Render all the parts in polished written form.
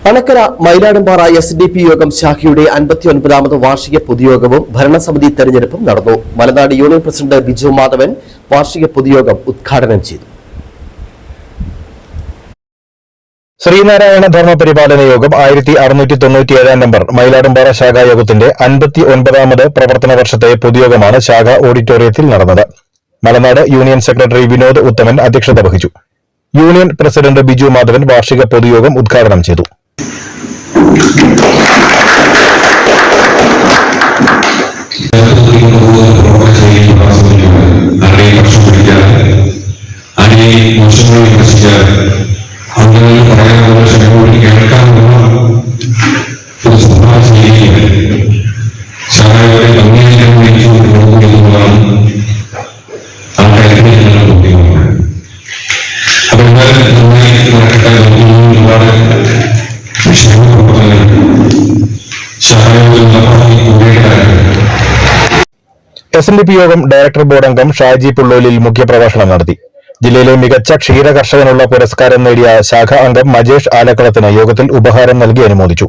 Anakkara Mayiladumpara SDP യോഗം ശാഖയുടെ 59ാമത് വാർഷിക പൊതുയോഗവും ഭരണസമിതി തെരഞ്ഞെടുപ്പും നടന്നു. മലനാട് യൂണിയൻ പ്രസിഡന്റ് ബിജു മാധവൻ വാർഷിക പൊതുയോഗം ഉദ്ഘാടനം ചെയ്തു. ശ്രീനാരായണ ധർമ്മ പരിപാലന യോഗം 1697 നമ്പർ മയിലാടുംപാറ ശാഖായോഗത്തിന്റെ 59ാമത് പ്രവർത്തന വർഷത്തെ പൊതുയോഗമാണ് ശാഖ ഓഡിറ്റോറിയത്തിൽ നടന്നത്. മലനാട് യൂണിയൻ സെക്രട്ടറി വിനോദ് ഉത്തമൻ അധ്യക്ഷത വഹിച്ചു. യൂണിയൻ പ്രസിഡന്റ് ബിജു മാധവൻ വാർഷിക പൊതുയോഗം ഉദ്ഘാടനം ചെയ്തു. SNDP യോഗം ഡയറക്ടർ ബോർഡ് അംഗം ഷാജി പുള്ളോലിൽ മുഖ്യപ്രഭാഷണം നടത്തി. ജില്ലയിലെ മികച്ച ക്ഷീര കർഷകനുള്ള പുരസ്കാരം നേടിയ ശാഖ അംഗം മജേഷ് ആലക്കളത്തിന് യോഗത്തിൽ ഉപഹാരം നൽകി അനുമോദിച്ചു.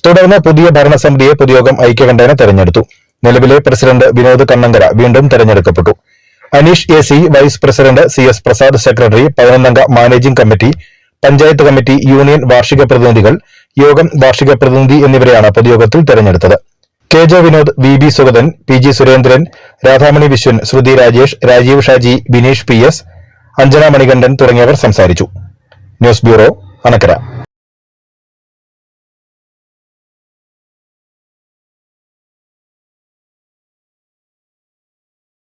തുടർന്ന് പുതിയ ഭരണസമിതിയെ പൊതുയോഗം ഐക്യകണ്ഠേന തെരഞ്ഞെടുത്തു. നിലവിലെ പ്രസിഡന്റ് വിനോദ് കണ്ണങ്കര വീണ്ടും തെരഞ്ഞെടുക്കപ്പെട്ടു. Aneesh AC vice president CS Prasad secretary, 11 അംഗ managing committee, panchayat committee, union വാർഷിക പ്രതിനിധികൾ, യോഗം വാർഷിക പ്രതിനിധി എന്നിവരെയാണ് പൊതുയോഗത്തിൽ തെരഞ്ഞെടുത്തത്. KJ Vinod, VB Sugathan, PG Surendran, Radhamani Viswan, ശ്രുതി രാജേഷ്, രാജീവ് ഷാജി, ബിനീഷ് PS, അഞ്ജന മണികണ്ഠൻ തുടങ്ങിയവർ സംസാരിച്ചു. News bureau, Anakkara.